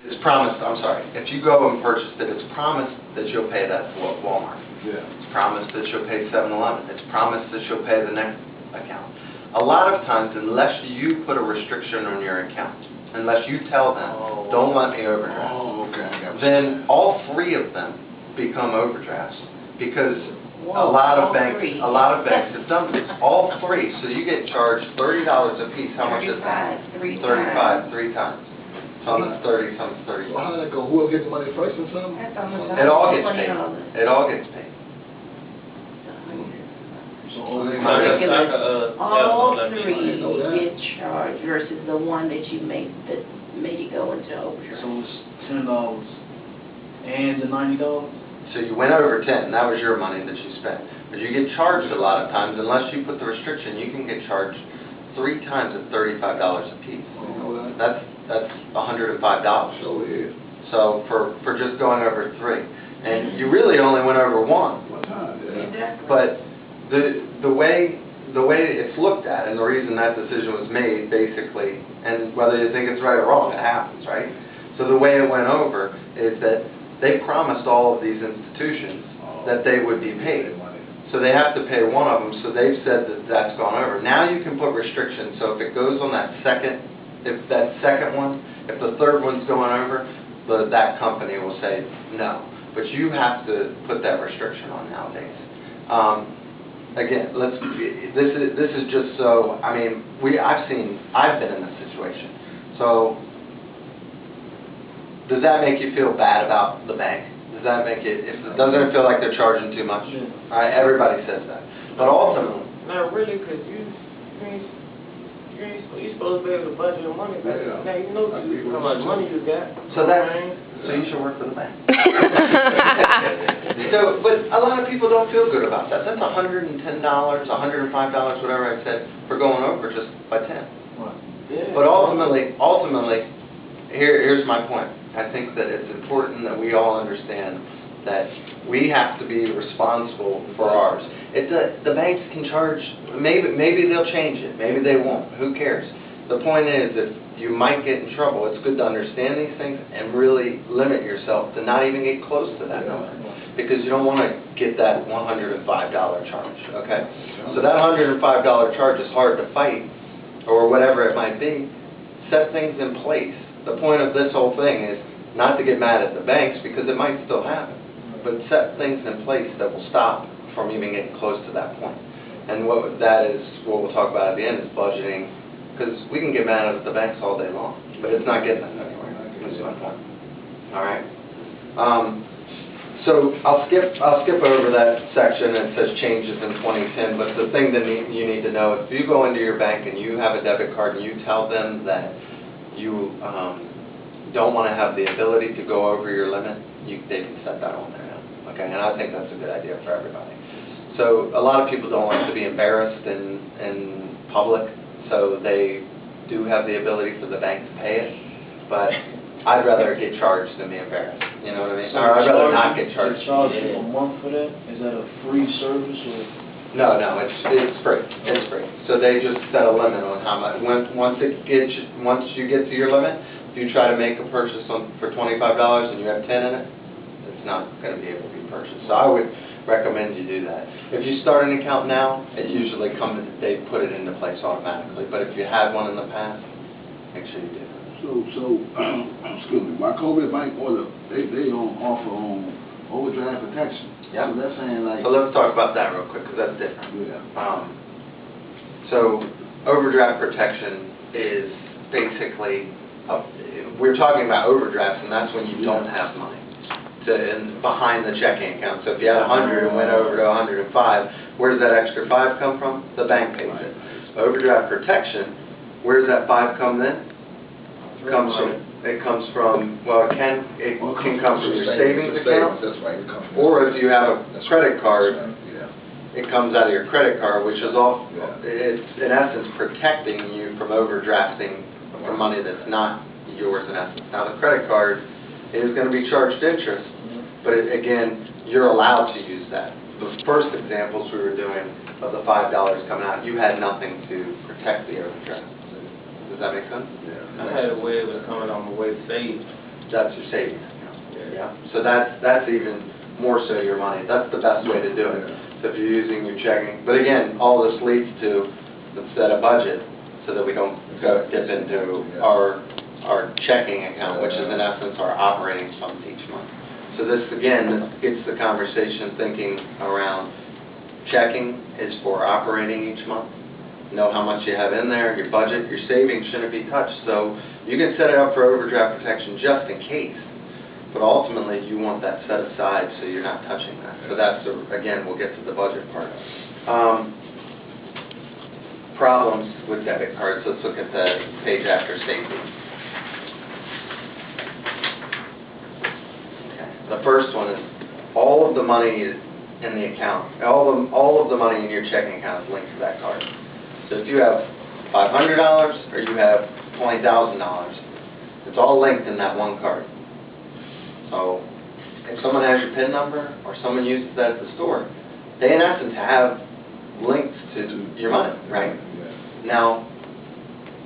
It's promised, I'm sorry, if you go and purchase it, it's promised that you'll pay that for Walmart. Yeah. It's promised that you'll pay 7-Eleven. It's promised that you'll pay the next account. A lot of times, unless you put a restriction on your account, unless you tell them, don't let me overdraft, then all three of them become overdrafts, because a lot of banks have done this. All three, so you get charged $30 a piece. How much is that? 35, three times. Some is 30, some is 35. Well, how did that go? Whoever gets the money first or something? It all gets paid. It all gets paid. All three get charged versus the one that you made you go into overdraft. So it's $10 and the $90? So you went over 10, that was your money that you spent. But you get charged a lot of times, unless you put the restriction, you can get charged 3 times at $35 a piece. That's $105. So yeah. So for just going over 3. And you really only went over 1. One time, yeah. But the way it's looked at, and the reason that decision was made, basically, and whether you think it's right or wrong, it happens, right? So the way it went over is that they promised all of these institutions that they would be paid. So they have to pay one of them, so they've said that that's gone over. Now you can put restrictions, so if it goes on that second, if that second one, if the third one's going over, that company will say no. But you have to put that restriction on nowadays. Again, this is just so, I mean, I've been in this situation. So, does that make you feel bad about the bank? Does that make it, doesn't it feel like they're charging too much? Yeah. All right, everybody says that. But ultimately, not really, because you supposed to be able to budget your money back. Yeah. Now you know how much money you got. so you should work for the bank. So, but a lot of people don't feel good about that. That's $110, $105, whatever I said, for going over just by 10. Right. Yeah. But ultimately, here's my point. I think that it's important that we all understand that we have to be responsible for ours. The banks can charge, maybe they'll change it, maybe they won't, who cares? The point is, if you might get in trouble, it's good to understand these things and really limit yourself to not even get close to that number, because you don't want to get that $105 charge, okay? So that $105 charge is hard to fight, or whatever it might be. Set things in place. The point of this whole thing is not to get mad at the banks, because it might still happen, but set things in place that will stop from even getting close to that point. And what we'll talk about at the end is budgeting, because we can get mad at the banks all day long, but it's not getting us anywhere. That's my point. All right. So I'll skip over that section that says changes in 2010. But the thing that you need to know, if you go into your bank and you have a debit card and you tell them that you don't want to have the ability to go over your limit, they can set that on there now. Okay, and I think that's a good idea for everybody. So a lot of people don't like to be embarrassed in public, so they do have the ability for the bank to pay it, but I'd rather get charged than be embarrassed. You know what I mean? So or I'd rather not get charged. They charge you a month for that? Is that a free service or? No, it's free. It's free. So they just set a limit on how much. Once you get to your limit, if you try to make a purchase for $25 and you have 10 in it, it's not going to be able to be purchased. So I would recommend you do that. If you start an account now, it usually they put it into place automatically. But if you had one in the past, make sure you do. So excuse me, my COVID bank order, they offer overdraft protection. Yeah. So that's saying like. So let's talk about that real quick, because that's different. Yeah. So overdraft protection is basically, we're talking about overdrafts, and that's when you don't have money behind the checking account. So if you had 100 and went over to 105, where does that extra 5 come from? The bank pays it. Overdraft protection, where does that 5 come then? It comes from, well, it can come from your savings account, That's right. It comes from or if you have a credit card, yeah. it comes out of your credit card, which is it's in essence protecting you from overdrafting for money that's not yours in essence. Now the credit card is going to be charged interest, but again, you're allowed to use that. The first examples we were doing of the $5 coming out, you had nothing to protect the overdraft. Does that make sense? Yeah. I had a way it was coming on my way to save. that's your savings account. Yeah. So that's even more so your money. That's the best way to do it. So if you're using your checking, but again, all this leads to, let's set a budget so that we don't go dip into our checking account, which is in essence our operating funds each month. So this again gets the conversation thinking around checking is for operating each month. Know how much you have in there, your budget, your savings shouldn't be touched. So you can set it up for overdraft protection just in case. But ultimately, you want that set aside so you're not touching that. So that's, again, we'll get to the budget part. Problems with debit cards. Let's look at the page after safety. Okay. The first one is all of the money in the account, all of the money in your checking account is linked to that card. So if you have $500 or you have $20,000, it's all linked in that one card. So if someone has your PIN number or someone uses that at the store, they in essence have links to your money, right? Now,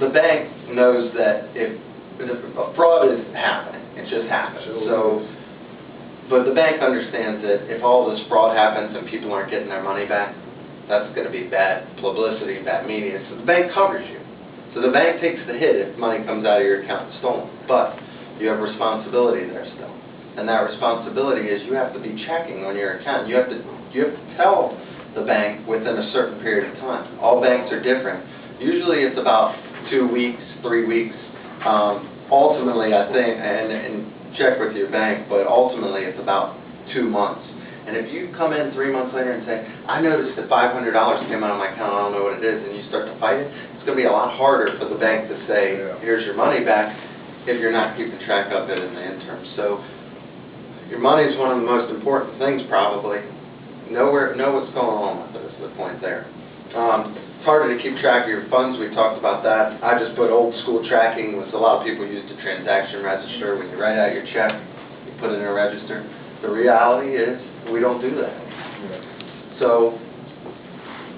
the bank knows that if a fraud is happening, it just happens. So, but the bank understands that if all this fraud happens and people aren't getting their money back, that's going to be bad publicity, bad media. So the bank covers you. So the bank takes the hit if money comes out of your account stolen. But you have responsibility there still. And that responsibility is you have to be checking on your account. You have to tell the bank within a certain period of time. All banks are different. Usually it's about 2 weeks, 3 weeks. Ultimately, I think, and check with your bank, but ultimately it's about 2 months. And if you come in 3 months later and say, I noticed that $500 came out of my account, I don't know what it is, and you start to fight it, it's going to be a lot harder for the bank to say, here's your money back, if you're not keeping track of it in the interim. So your money is one of the most important things probably. Know what's going on with it is the point there. It's harder to keep track of your funds. We talked about that. I just put old school tracking, which a lot of people use the transaction register. When you write out your check, you put it in a register. The reality is we don't do that. So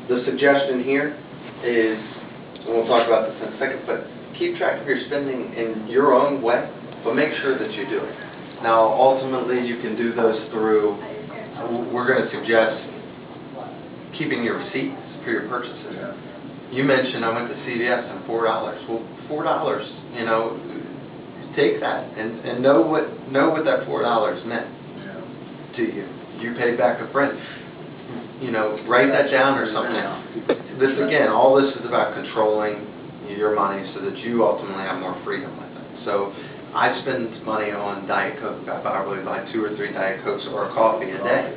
the suggestion here is, and we'll talk about this in a second, but keep track of your spending in your own way, but make sure that you do it. Now, ultimately, you can do those through, we're going to suggest keeping your receipts for your purchases. You mentioned I went to CVS and $4. Well, $4, you know, take that and know what that $4 meant to you. You paid back a friend. You know, write that down or something. This again, all this is about controlling your money so that you ultimately have more freedom with it. So I spend money on Diet Coke. I probably buy 2 or 3 Diet Cokes or a coffee a day.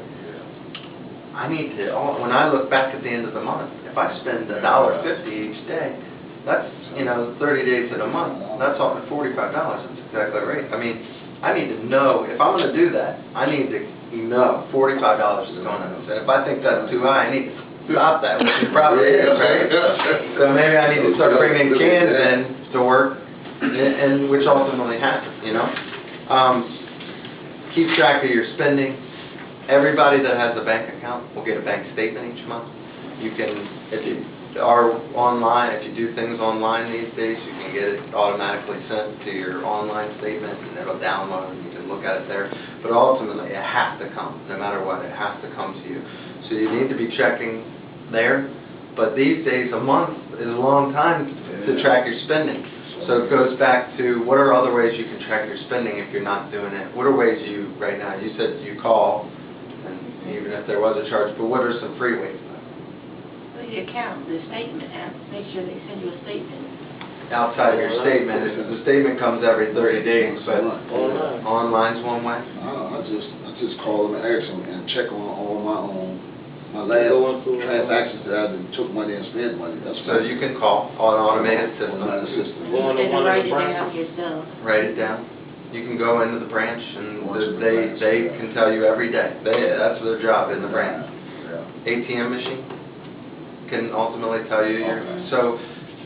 I need to, when I look back at the end of the month, if I spend $1.50 each day, that's, you know, 30 days in a month, that's all at $45. That's exactly right. I mean, I need to know, if I'm going to do that, I need to know $45 is going on. And if I think that's too high, I need to drop that, which it probably is, right? So maybe I need to start bringing cans in to work, and which ultimately happens, you know. Keep track of your spending. Everybody that has a bank account will get a bank statement each month. You can, if you are online, if you do things online these days, you can get it automatically sent to your online statement, and it'll download, and you can look at it there. But ultimately, it has to come, no matter what, it has to come to you. So you need to be checking there. But these days, a month is a long time to track your spending. So it goes back to, what are other ways you can track your spending if you're not doing it? What are ways you, right now, you said you call, and even if there was a charge, but what are some free ways? Well, the account, the statement, make sure they send you a statement. Outside of your statement, if the statement comes every 30 days, but online's one way? I just call them and ask them and check on all my last transactions that I took money and spent money. That's So you can call on an automated system. And write it down yourself. Write it down. You can go into the branch and they can tell you every day. That's their job in the branch. ATM machine can ultimately tell you so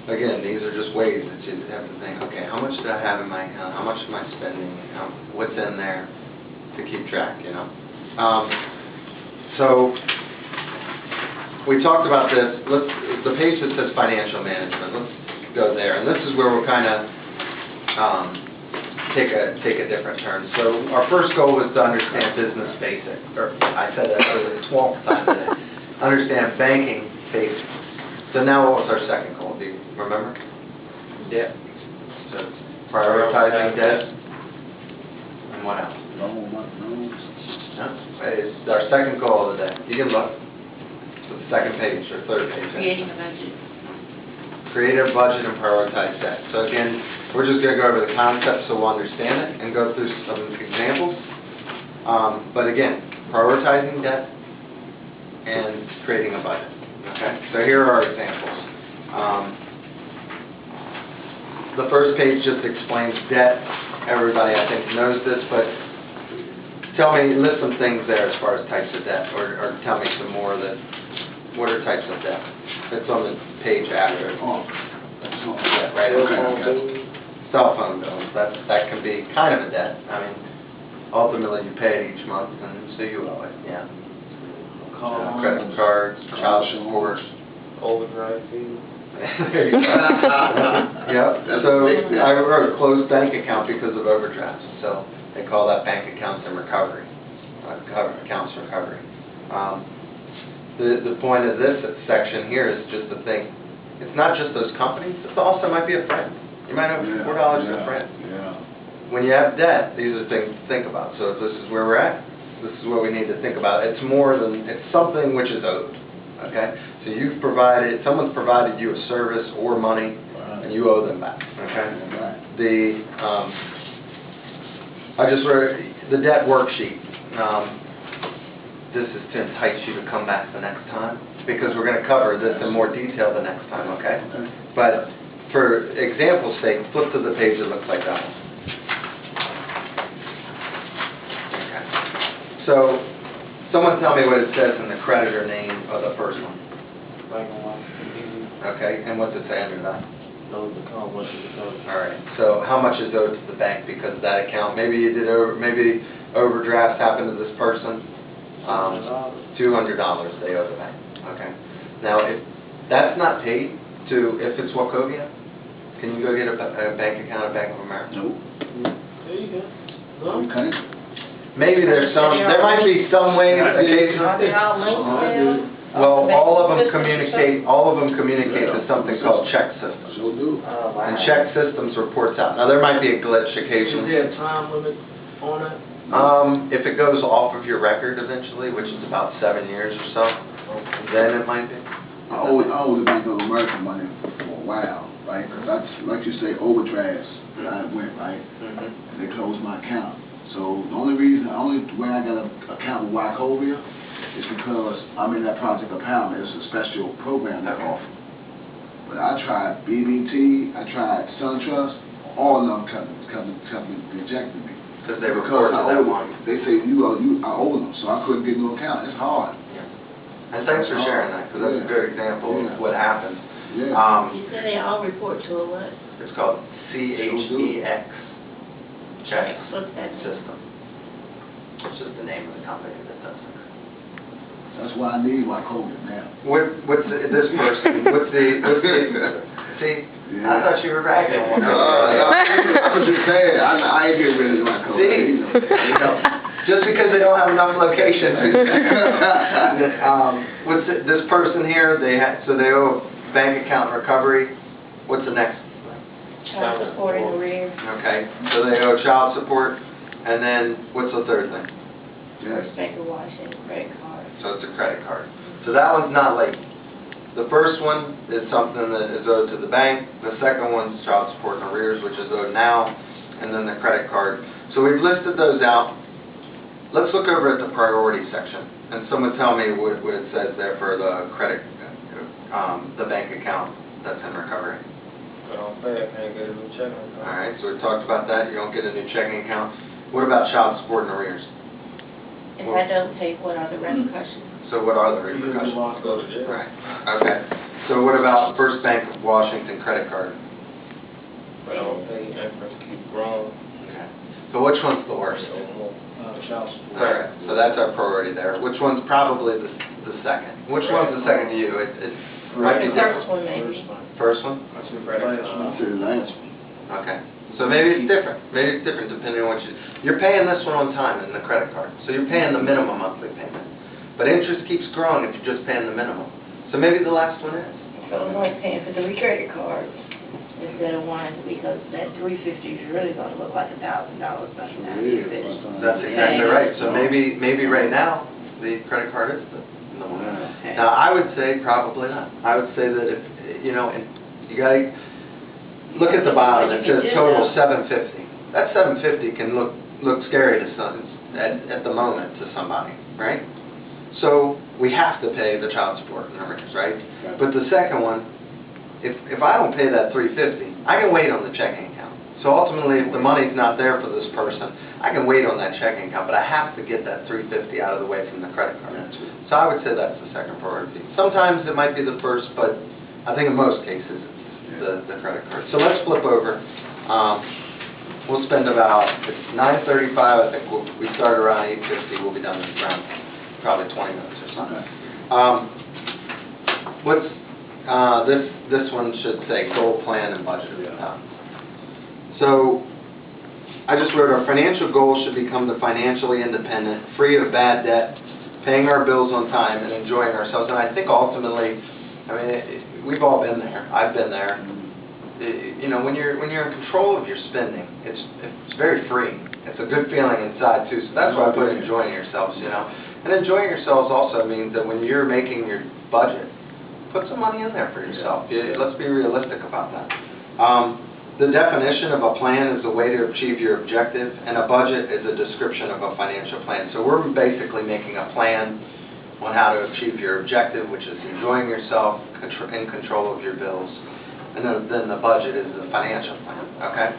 again, these are just ways that you have to think, okay, how much do I have in my account? How much am I spending? What's in there to keep track, you know? So we talked about this. The page that says financial management, let's go there. And this is where we're kind of take a different turn. So our first goal was to understand business basics, or I said that for the 12th time today. Understand banking basics. So now what was our second goal? Do you remember? Debt. So prioritizing debt. And what else? Loans. No? It's our second goal of the day. You can look. So the second page or third page. Creating a budget. Create a budget and prioritize debt. So again, we're just going to go over the concepts so we'll understand it and go through some examples. But again, prioritizing debt and creating a budget. Okay? So here are our examples. The first page just explains debt. Everybody, I think, knows this, but tell me, list some things there as far as types of debt, or tell me some more that, what are types of debt? It's on the page after. Oh, Yeah, right. okay. Cell phone bills, that can be kind of a debt. I mean, ultimately you pay it each month, and so you owe it, yeah. Credit cards, child support. Overdrive fee. There you go. Yep, so I wrote closed bank account because of overdrafts, so they call that bank accounts in recovery, accounts recovery. The point of this section here is just to think, it's not just those companies, it also might be a friend. You might have $4 to a friend. Yeah. When you have debt, these are things to think about. So if this is where we're at, this is what we need to think about. It's more than, it's something which is owed, okay? So you've provided, someone's provided you a service or money, and you owe them back, okay? I just wrote the debt worksheet. This is to entice you to come back the next time, because we're going to cover this in more detail the next time, okay? But for example's sake, flip to the page that looks like that one. Okay. So, someone tell me what it says in the creditor name of the first one. Black and white. Okay, and what's it say under that? Those account, what is it? All right. So, how much is owed to the bank because of that account? Maybe you did maybe overdrafts happened to this person. $200 they owe the bank. Okay. Now, if that's not paid to, if it's Wachovia, can you go get a bank account at Bank of America? Nope. There you go. No? Okay. Maybe there's some, there might be some ways, occasionally. They're all linked now. Well, all of them communicate to something called check systems. Sure do. And check systems reports out. Now, there might be a glitch Is occasionally. there a time limit on it? If it goes off of your record eventually, which is about 7 years or so, then it might be. I owe the Bank of America money for a while, right? Because that's, like you say, overdrafts that I went, right? And they closed my account. So the only way I got an account with Wachovia is because I'm in that Project Empowerment. It's a special program they offer. But I tried BBT, I tried SunTrust, all of them rejected me. Because they report to that one. They say I owe them, so I couldn't get no account. It's hard. And thanks for sharing that, because that's a good example of what happens. Yeah. You said they all report to a what? It's called CHEX, check What's that? system. It's just the name of the company that does it. That's why I need Wachovia now. This person, see, I thought you were ragging on one. I was just saying, I ain't getting rid of Wachovia. See? Just because they don't have enough locations. This person here, so they owe bank account recovery. What's the next? Child support in arrears. Okay, so they owe child support, and then what's the third thing? First bank of Washington, credit card. So it's a credit card. So that one's not late. The first one is something that is owed to the bank. The second one's child support in arrears, which is owed now, and then the credit card. So we've listed those out. Let's look over at the priority section, and someone tell me what it says there for the credit, the bank account that's in recovery. I don't pay, I can't get a new checking account. All right, so we talked about that. You don't get a new checking account. What about child support and arrears? If I don't pay, what are the repercussions? So what are the You repercussions? just go to jail. Right. Okay. So what about First Bank of Washington credit card? If I don't pay, interest keep growing. Okay. So which one's the worst? Child support. All right. So that's our priority there. Which one's probably the second? Which one's the second to you? It might be The first different. one maybe. First one? That's your credit I card. said the last one. Okay. So maybe it's different. Maybe it's different depending on what you're paying this one on time in the credit card. So you're paying the minimum monthly payment. But interest keeps growing if you're just paying the minimum. So maybe the last one is. So I'm like paying for 3 credit cards instead of one, because that $350 is really gonna look like $1,000 by the time you finish. That's exactly right. So maybe right now the credit card is the one. Okay. Now I would say probably not. I would say that if and you gotta look at the bottom. It says total 750. That 750 can look scary to some at the moment to somebody, right? So we have to pay the child support and arrears, right? But the second one, if I don't pay that 350, I can wait on the checking account. So ultimately, if the money's not there for this person, I can wait on that checking account, but I have to get that 350 out of the way from the credit card. So I would say that's the second priority. Sometimes it might be the first, but I think in most cases it's the credit card. So let's flip over. We'll spend about, it's 9:35, I think we start around 8:50, we'll be done around probably 20 minutes or something. This one should say goal, plan, and budget. So I just wrote our financial goal should become the financially independent, free of bad debt, paying our bills on time, and enjoying ourselves. And I think ultimately, I mean, we've all been there. I've been there. When you're in control of your spending, it's very freeing. It's a good feeling inside too. So that's why I put enjoying yourselves. And enjoying yourselves also means that when you're making your budget, put some money in there for yourself. Let's be realistic about that. The definition of a plan is a way to achieve your objective, and a budget is a description of a financial plan. So we're basically making a plan on how to achieve your objective, which is enjoying yourself, in control of your bills. And then the budget is the financial plan, okay?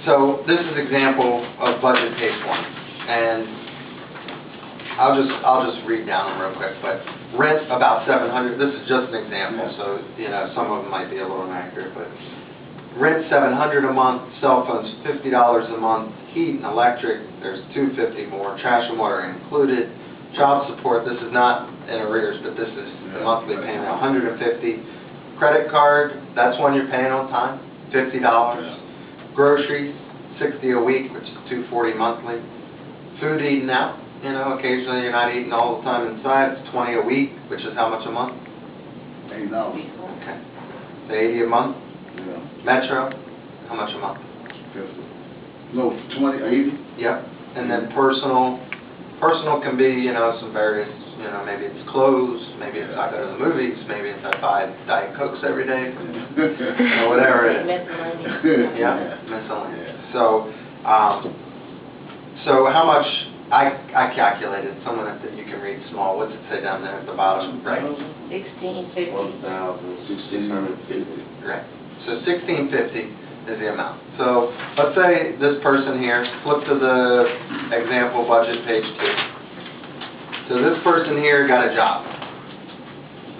So this is example of budget page 1. And I'll just read down them real quick, but rent about $700. This is just an example, so some of them might be a little inaccurate, but rent $700 a month, cell phones $50 a month, heat and electric there's $250 more, trash and water included, child support, this is not in arrears, but this is the monthly payment, $150. Credit card, that's one you're paying on time, $50. Groceries, $60 a week, which is $240 monthly. Food eaten out. Occasionally you're not eating all the time inside. It's $20 a week, which is how much a month? $80. Okay. So $80 a month. Yeah. Metro, how much a month? 50. No, 20, 80. Yep. And then personal can be, some various, maybe it's clothes, maybe it's I go to the movies, maybe it's I buy Diet Cokes every day, whatever it is. Miscellaneous. Yeah, miscellaneous. So how much? I calculated, someone that you can read small, what's it say down there at the bottom, right? 1650. 1,650. Right. So 1650 is the amount. So let's say this person here, flip to the example budget page 2. So this person here got a job.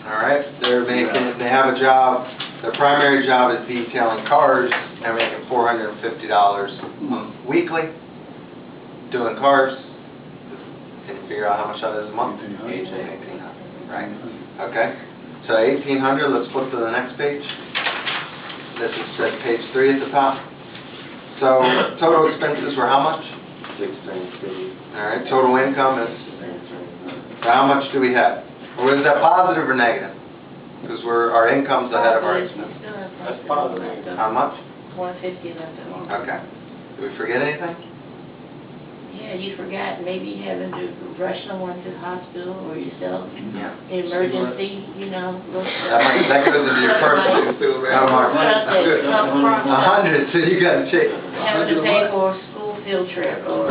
All right, they have a job. Their primary job is detailing cars. They're making $450 weekly doing cars. Can you figure out how much that is a month? $1,800. Right. Okay. So $1,800. Let's flip to the next page. This is page 3 at the top. So total expenses were how much? 1,650. All right. Total income is. So how much do we have? Or is that positive or negative? Because our income's ahead of our expenses. That's positive. How much? 150 left over. Okay. Did we forget anything? Yeah, you forgot maybe having to rush someone to the hospital or yourself. Yeah. Emergency, That goes into your personal. Stuff that come from 100, so you got to check. having to pay for a school field trip or